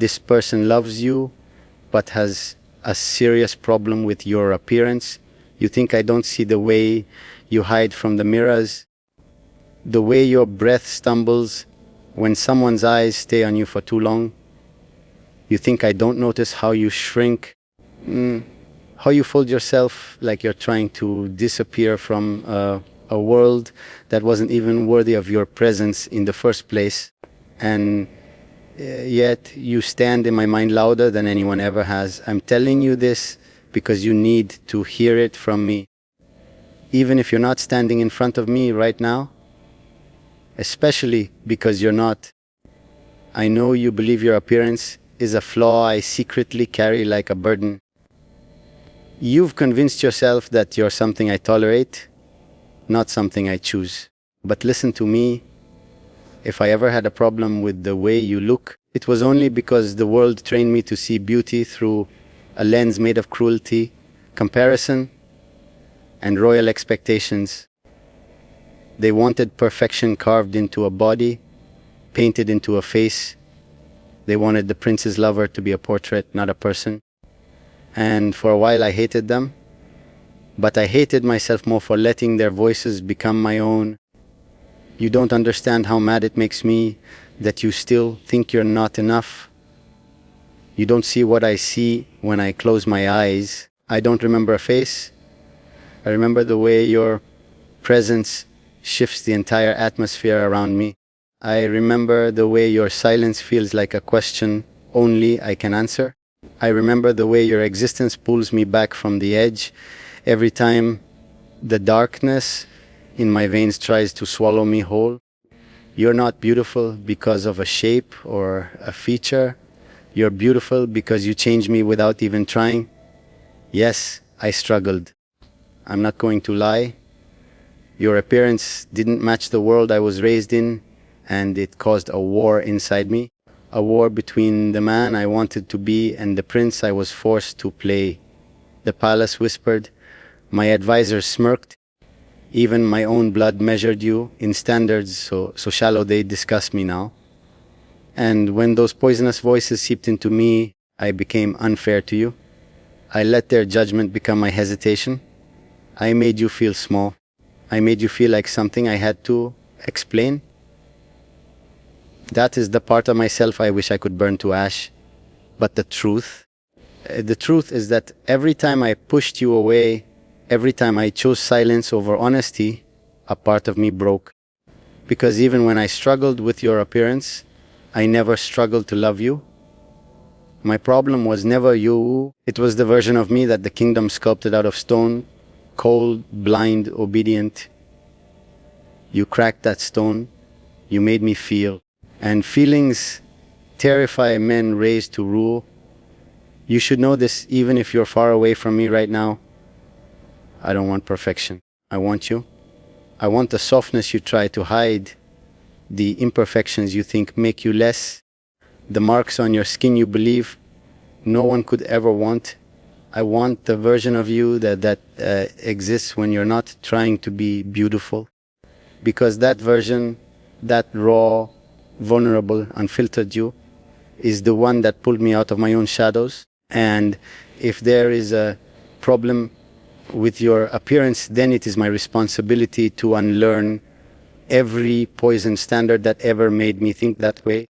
this person loves you but has a serious problem with your appearance. You think I don't see the way you hide from the mirrors, the way your breath stumbles when someone's eyes stay on you for too long. You think I don't notice how you shrink, how you fold yourself like you're trying to disappear from a world that wasn't even worthy of your presence in the first place. And yet you stand in my mind louder than anyone ever has. I'm telling you this because you need to hear it from me. Even if you're not standing in front of me right now, especially because you're not. I know you believe your appearance is a flaw I secretly carry like a burden. You've convinced yourself that you're something I tolerate, not something I choose. But listen to me. If I ever had a problem with the way you look, it was only because the world trained me to see beauty through a lens made of cruelty, comparison, and royal expectations. They wanted perfection carved into a body, painted into a face. They wanted the prince's lover to be a portrait, not a person. And for a while I hated them, but I hated myself more for letting their voices become my own. You don't understand how mad it makes me that you still think you're not enough. You don't see what I see when I close my eyes. I don't remember a face. I remember the way your presence shifts the entire atmosphere around me. I remember the way your silence feels like a question only I can answer. I remember the way your existence pulls me back from the edge every time the darkness in my veins tries to swallow me whole. You're not beautiful because of a shape or a feature. You're beautiful because you changed me without even trying. Yes, I struggled. I'm not going to lie. Your appearance didn't match the world I was raised in, and it caused a war inside me. A war between the man I wanted to be and the prince I was forced to play. The palace whispered. My advisor smirked. Even my own blood measured you in standards so shallow they disgust me now. And when those poisonous voices seeped into me, I became unfair to you. I let their judgment become my hesitation. I made you feel small. I made you feel like something I had to explain. That is the part of myself I wish I could burn to ash. But the truth is that every time I pushed you away, every time I chose silence over honesty, a part of me broke. Because even when I struggled with your appearance, I never struggled to love you. My problem was never you. It was the version of me that the kingdom sculpted out of stone, cold, blind, obedient. You cracked that stone. You made me feel. And feelings terrify men raised to rule. You should know this even if you're far away from me right now. I don't want perfection. I want you. I want the softness you try to hide, the imperfections you think make you less, the marks on your skin you believe no one could ever want. I want the version of you that exists when you're not trying to be beautiful. Because that version, that raw, vulnerable, unfiltered you, is the one that pulled me out of my own shadows. And if there is a problem with your appearance, then it is my responsibility to unlearn every poison standard that ever made me think that way.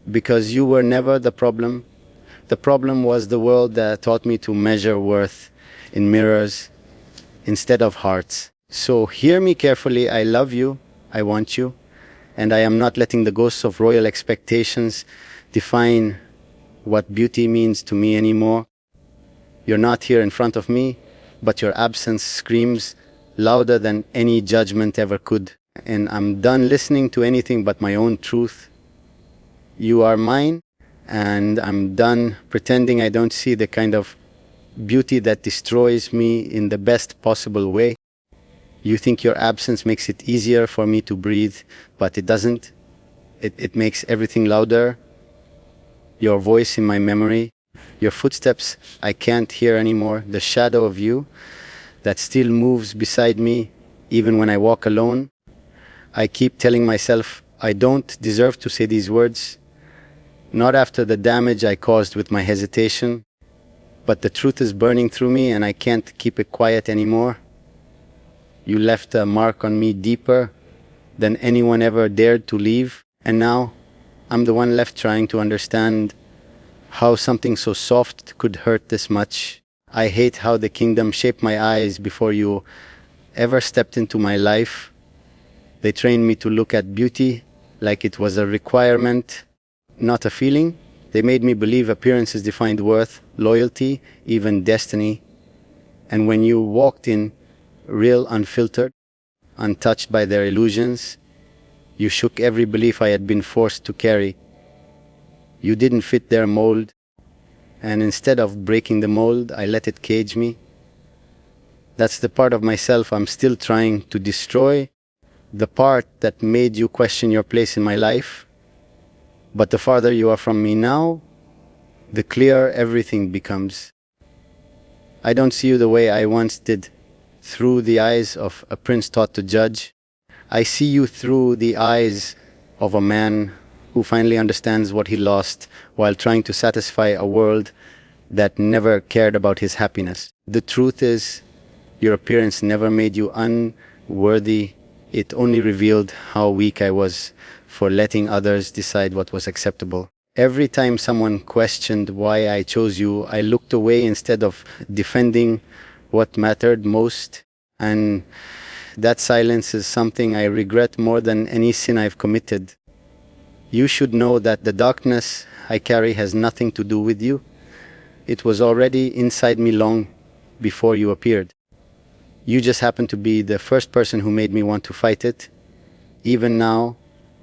Because you were never the problem. The problem was the world that taught me to measure worth in mirrors instead of hearts. So hear me carefully. I love you. I want you. And I am not letting the ghosts of royal expectations define what beauty means to me anymore. You're not here in front of me, but your absence screams louder than any judgment ever could. And I'm done listening to anything but my own truth. You are mine, and I'm done pretending I don't see the kind of beauty that destroys me in the best possible way. You think your absence makes it easier for me to breathe, but it doesn't. It makes everything louder. Your voice in my memory, your footsteps I can't hear anymore, the shadow of you that still moves beside me even when I walk alone. I keep telling myself I don't deserve to say these words, not after the damage I caused with my hesitation, but the truth is burning through me and I can't keep it quiet anymore. You left a mark on me deeper than anyone ever dared to leave, and now I'm the one left trying to understand how something so soft could hurt this much. I hate how the kingdom shaped my eyes before you ever stepped into my life. They trained me to look at beauty like it was a requirement, not a feeling. They made me believe appearances defined worth, loyalty, even destiny. And when you walked in, real, unfiltered, untouched by their illusions, you shook every belief I had been forced to carry. You didn't fit their mold, and instead of breaking the mold, I let it cage me. That's the part of myself I'm still trying to destroy, the part that made you question your place in my life. But the farther you are from me now, the clearer everything becomes. I don't see you the way I once did, through the eyes of a prince taught to judge. I see you through the eyes of a man who finally understands what he lost while trying to satisfy a world that never cared about his happiness. The truth is, your appearance never made you unworthy. It only revealed how weak I was for letting others decide what was acceptable. Every time someone questioned why I chose you, I looked away instead of defending what mattered most. And that silence is something I regret more than any sin I've committed. You should know that the darkness I carry has nothing to do with you. It was already inside me long before you appeared. You just happened to be the first person who made me want to fight it. Even now,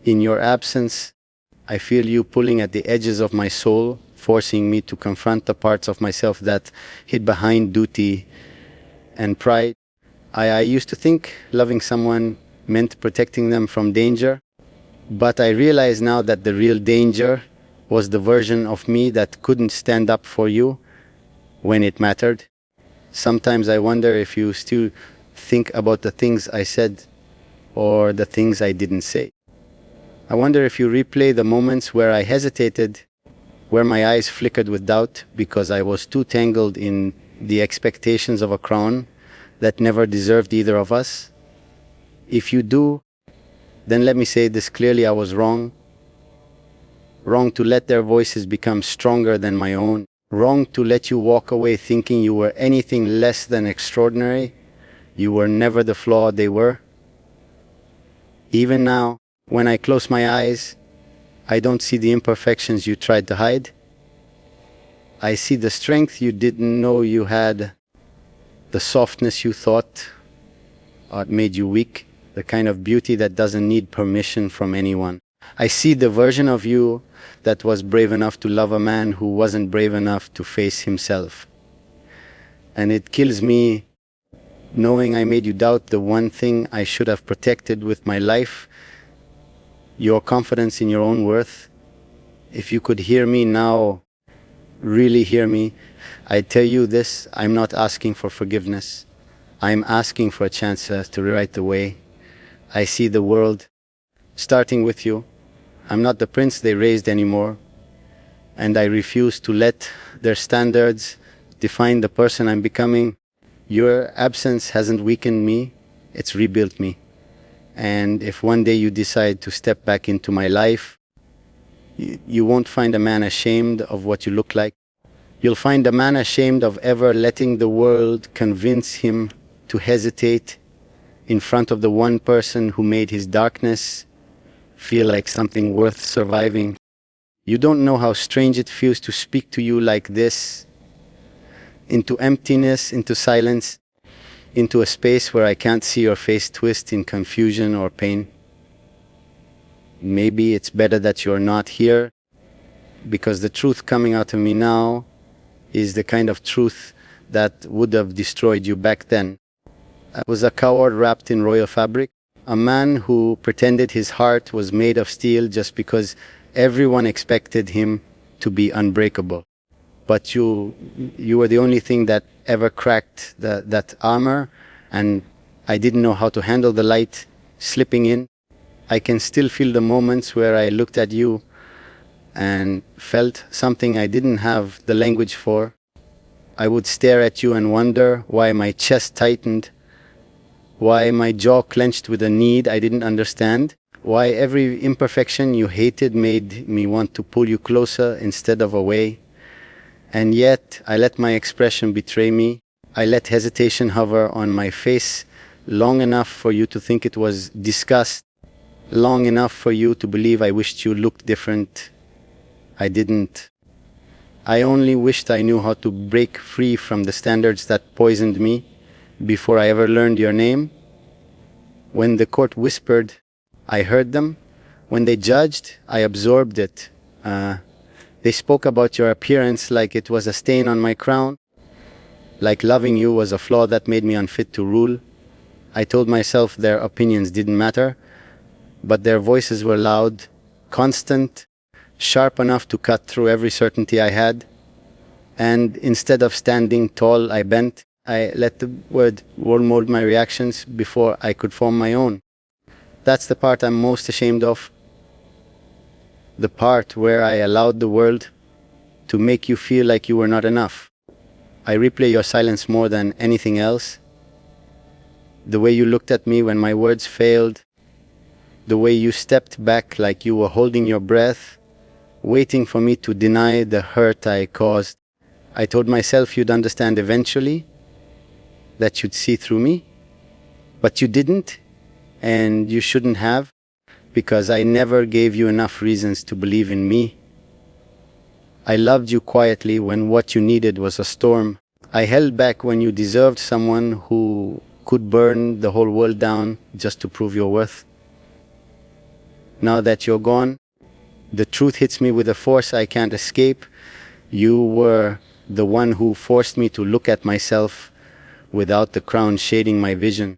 in your absence, I feel you pulling at the edges of my soul, forcing me to confront the parts of myself that hid behind duty and pride. I used to think loving someone meant protecting them from danger, but I realize now that the real danger was the version of me that couldn't stand up for you when it mattered. Sometimes I wonder if you still think about the things I said or the things I didn't say. I wonder if you replay the moments where I hesitated, where my eyes flickered with doubt because I was too tangled in the expectations of a crown that never deserved either of us. If you do, then let me say this clearly: I was wrong. Wrong to let their voices become stronger than my own. Wrong to let you walk away thinking you were anything less than extraordinary. You were never the flaw they were. Even now, when I close my eyes, I don't see the imperfections you tried to hide. I see the strength you didn't know you had, the softness you thought made you weak, the kind of beauty that doesn't need permission from anyone. I see the version of you that was brave enough to love a man who wasn't brave enough to face himself. And it kills me knowing I made you doubt the one thing I should have protected with my life, your confidence in your own worth. If you could hear me now, really hear me, I tell you this: I'm not asking for forgiveness. I'm asking for a chance to rewrite the way I see the world, starting with you. I'm not the prince they raised anymore, and I refuse to let their standards define the person I'm becoming. Your absence hasn't weakened me, it's rebuilt me. And if one day you decide to step back into my life, you won't find a man ashamed of what you look like. You'll find a man ashamed of ever letting the world convince him to hesitate in front of the one person who made his darkness feel like something worth surviving. You don't know how strange it feels to speak to you like this, into emptiness, into silence, into a space where I can't see your face twist in confusion or pain. Maybe it's better that you're not here, because the truth coming out of me now is the kind of truth that would have destroyed you back then. I was a coward wrapped in royal fabric, a man who pretended his heart was made of steel just because everyone expected him to be unbreakable. But you were the only thing that ever cracked that armor, and I didn't know how to handle the light slipping in. I can still feel the moments where I looked at you and felt something I didn't have the language for. I would stare at you and wonder why my chest tightened, why my jaw clenched with a need I didn't understand, why every imperfection you hated made me want to pull you closer instead of away. And yet, I let my expression betray me. I let hesitation hover on my face long enough for you to think it was disgust, long enough for you to believe I wished you looked different. I didn't. I only wished I knew how to break free from the standards that poisoned me before I ever learned your name. When the court whispered, I heard them. When they judged, I absorbed it. They spoke about your appearance like it was a stain on my crown, like loving you was a flaw that made me unfit to rule. I told myself their opinions didn't matter, but their voices were loud, constant, sharp enough to cut through every certainty I had. And instead of standing tall, I bent. I let the word mold my reactions before I could form my own. That's the part I'm most ashamed of. The part where I allowed the world to make you feel like you were not enough. I replay your silence more than anything else. The way you looked at me when my words failed. The way you stepped back like you were holding your breath, waiting for me to deny the hurt I caused. I told myself you'd understand eventually, that you'd see through me, but you didn't, and you shouldn't have, because I never gave you enough reasons to believe in me. I loved you quietly when what you needed was a storm. I held back when you deserved someone who could burn the whole world down just to prove your worth. Now that you're gone, the truth hits me with a force I can't escape. You were the one who forced me to look at myself without the crown shading my vision.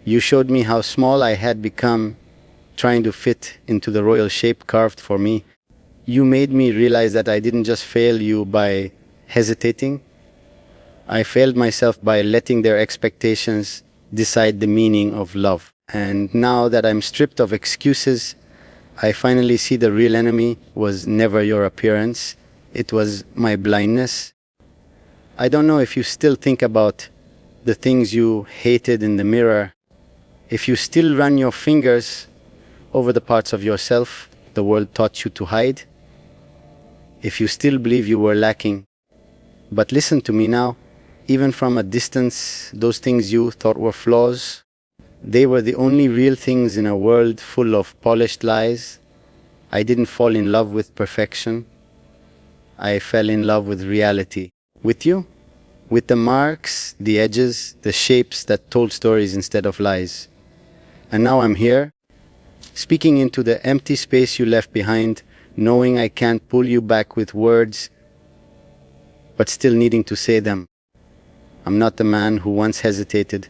You showed me how small I had become, trying to fit into the royal shape carved for me. You made me realize that I didn't just fail you by hesitating. I failed myself by letting their expectations decide the meaning of love. And now that I'm stripped of excuses, I finally see the real enemy was never your appearance. It was my blindness. I don't know if you still think about the things you hated in the mirror, if you still run your fingers over the parts of yourself the world taught you to hide, if you still believe you were lacking. But listen to me now. Even from a distance, those things you thought were flaws, they were the only real things in a world full of polished lies. I didn't fall in love with perfection. I fell in love with reality. With you. With the marks, the edges, the shapes that told stories instead of lies. And now I'm here, speaking into the empty space you left behind, knowing I can't pull you back with words, but still needing to say them. I'm not the man who once hesitated.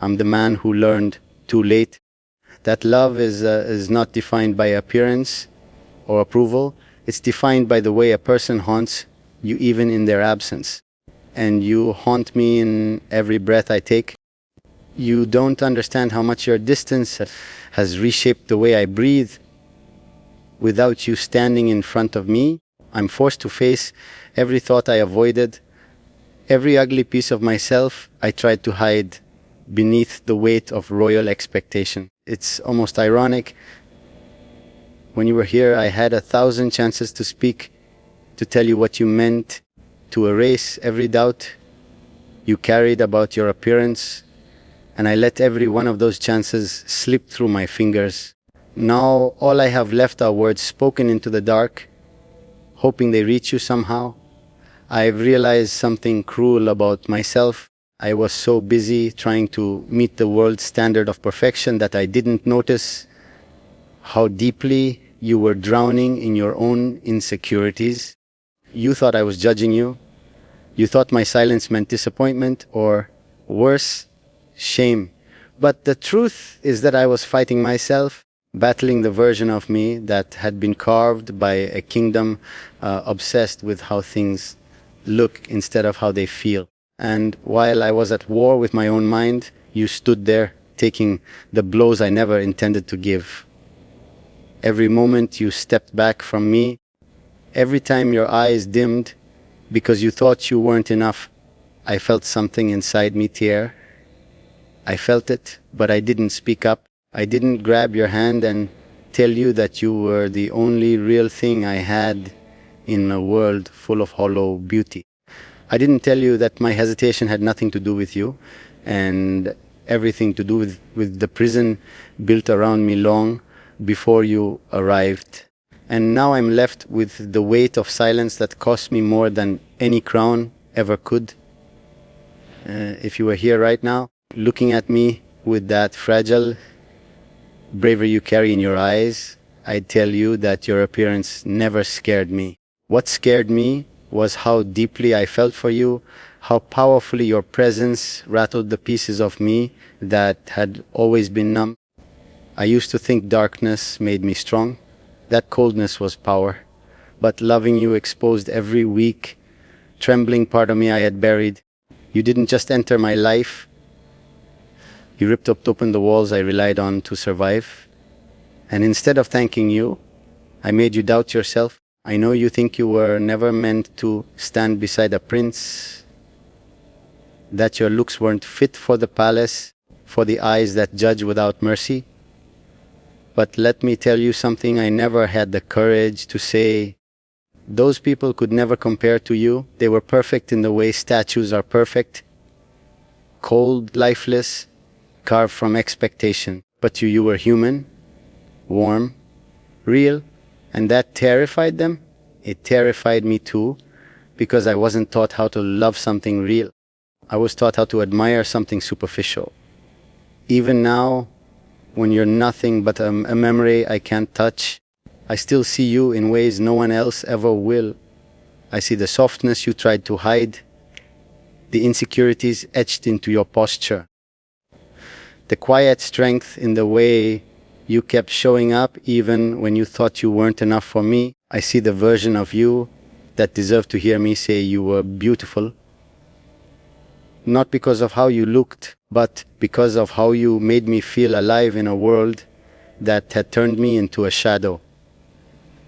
I'm the man who learned too late that love is not defined by appearance or approval. It's defined by the way a person haunts you even in their absence. And you haunt me in every breath I take. You don't understand how much your distance has reshaped the way I breathe. Without you standing in front of me, I'm forced to face every thought I avoided, every ugly piece of myself I tried to hide beneath the weight of royal expectation. It's almost ironic. When you were here, I had 1,000 chances to speak, to tell you what you meant, to erase every doubt you carried about your appearance, and I let every one of those chances slip through my fingers. Now all I have left are words spoken into the dark, hoping they reach you somehow. I've realized something cruel about myself. I was so busy trying to meet the world's standard of perfection that I didn't notice how deeply you were drowning in your own insecurities. You thought I was judging you. You thought my silence meant disappointment, or worse, shame. But the truth is that I was fighting myself, battling the version of me that had been carved by a kingdom obsessed with how things look instead of how they feel. And while I was at war with my own mind, you stood there taking the blows I never intended to give. Every moment you stepped back from me, Every time your eyes dimmed because you thought you weren't enough, I felt something inside me tear. I felt it, but I didn't speak up. I didn't grab your hand and tell you that you were the only real thing I had in a world full of hollow beauty. I didn't tell you that my hesitation had nothing to do with you and everything to do with the prison built around me long before you arrived. And now I'm left with the weight of silence that cost me more than any crown ever could. If you were here right now, looking at me with that fragile bravery you carry in your eyes, I'd tell you that your appearance never scared me. What scared me was how deeply I felt for you, how powerfully your presence rattled the pieces of me that had always been numb. I used to think darkness made me strong. That coldness was power. But loving you exposed every weak, trembling part of me I had buried. You didn't just enter my life. You ripped open the walls I relied on to survive. And instead of thanking you, I made you doubt yourself. I know you think you were never meant to stand beside a prince, that your looks weren't fit for the palace, for the eyes that judge without mercy. But let me tell you something I never had the courage to say. Those people could never compare to you. They were perfect in the way statues are perfect. Cold, lifeless, carved from expectation. But you were human, warm, real, and that terrified them. It terrified me too, because I wasn't taught how to love something real. I was taught how to admire something superficial. Even now, when you're nothing but a memory I can't touch, I still see you in ways no one else ever will. I see the softness you tried to hide, the insecurities etched into your posture, the quiet strength in the way you kept showing up even when you thought you weren't enough for me. I see the version of you that deserved to hear me say you were beautiful. Not because of how you looked, but because of how you made me feel alive in a world that had turned me into a shadow.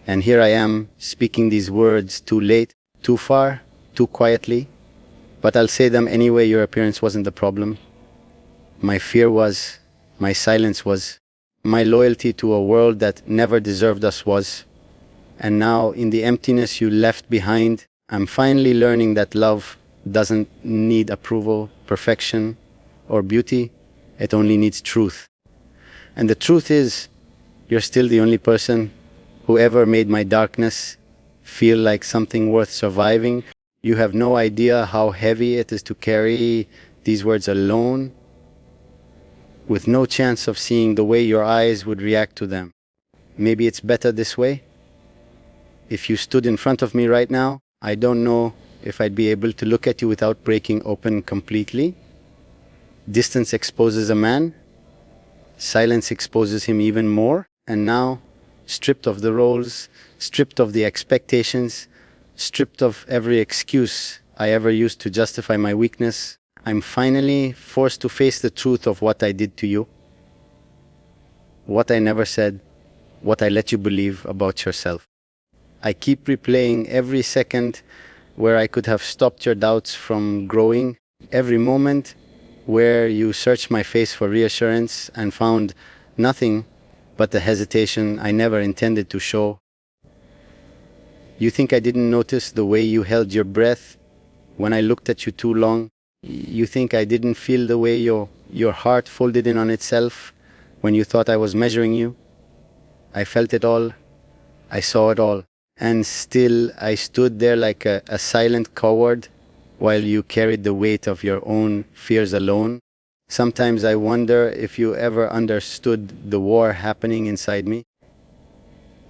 And here I am, speaking these words too late, too far, too quietly. But I'll say them anyway. Your appearance wasn't the problem. My fear was, my silence was, my loyalty to a world that never deserved us was. And now, in the emptiness you left behind, I'm finally learning that love doesn't need approval, perfection, or beauty. It only needs truth. And the truth is, you're still the only person who ever made my darkness feel like something worth surviving. You have no idea how heavy it is to carry these words alone, with no chance of seeing the way your eyes would react to them. Maybe it's better this way. If you stood in front of me right now, I don't know if I'd be able to look at you without breaking open completely. Distance exposes a man. Silence exposes him even more. And now, stripped of the roles, stripped of the expectations, stripped of every excuse I ever used to justify my weakness, I'm finally forced to face the truth of what I did to you. What I never said, what I let you believe about yourself. I keep replaying every second where I could have stopped your doubts from growing, every moment where you searched my face for reassurance and found nothing but the hesitation I never intended to show. You think I didn't notice the way you held your breath when I looked at you too long? You think I didn't feel the way your heart folded in on itself when you thought I was measuring you? I felt it all. I saw it all. And still I stood there like a silent coward while you carried the weight of your own fears alone. Sometimes I wonder if you ever understood the war happening inside me.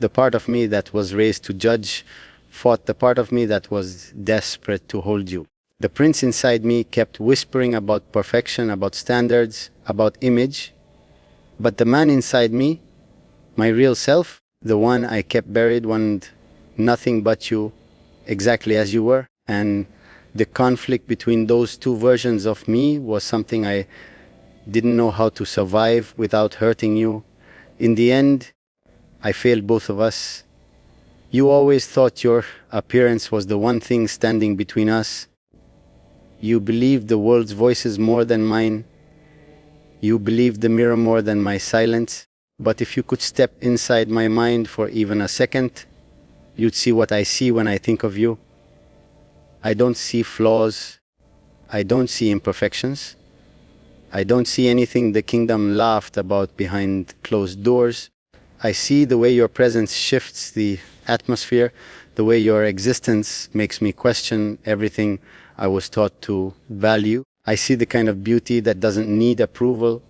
The part of me that was raised to judge fought the part of me that was desperate to hold you. The prince inside me kept whispering about perfection, about standards, about image. But the man inside me, my real self, the one I kept buried, wanted nothing but you, exactly as you were. And the conflict between those two versions of me was something I didn't know how to survive without hurting you. In the end, I failed both of us. You always thought your appearance was the one thing standing between us. You believed the world's voices more than mine. You believed the mirror more than my silence. But if you could step inside my mind for even a second, you'd see what I see when I think of you. I don't see flaws. I don't see imperfections. I don't see anything the kingdom laughed about behind closed doors. I see the way your presence shifts the atmosphere, the way your existence makes me question everything I was taught to value. I see the kind of beauty that doesn't need approval,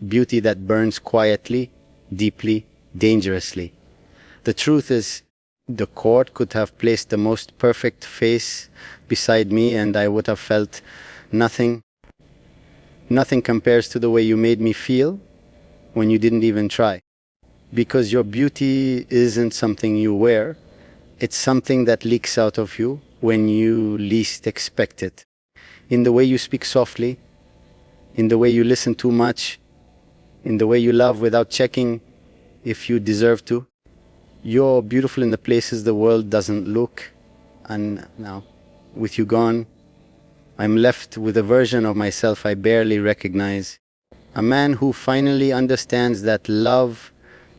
beauty that burns quietly, deeply, dangerously. The truth is, the court could have placed the most perfect face beside me and I would have felt nothing. Nothing compares to the way you made me feel when you didn't even try. Because your beauty isn't something you wear, it's something that leaks out of you when you least expect it. In the way you speak softly, in the way you listen too much, in the way you love without checking if you deserve to. You're beautiful in the places the world doesn't look. And now, with you gone, I'm left with a version of myself I barely recognize. A man who finally understands that love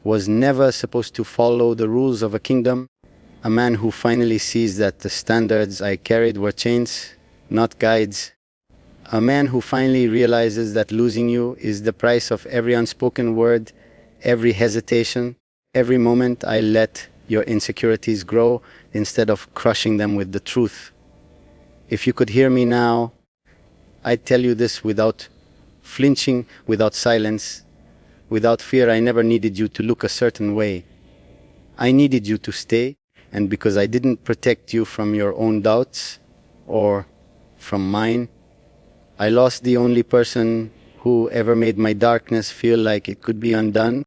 was never supposed to follow the rules of a kingdom. A man who finally sees that the standards I carried were chains, not guides. A man who finally realizes that losing you is the price of every unspoken word, every hesitation, every moment I let your insecurities grow instead of crushing them with the truth. If you could hear me now, I'd tell you this without flinching, without silence, without fear. I never needed you to look a certain way. I needed you to stay, and because I didn't protect you from your own doubts or from mine, I lost the only person who ever made my darkness feel like it could be undone.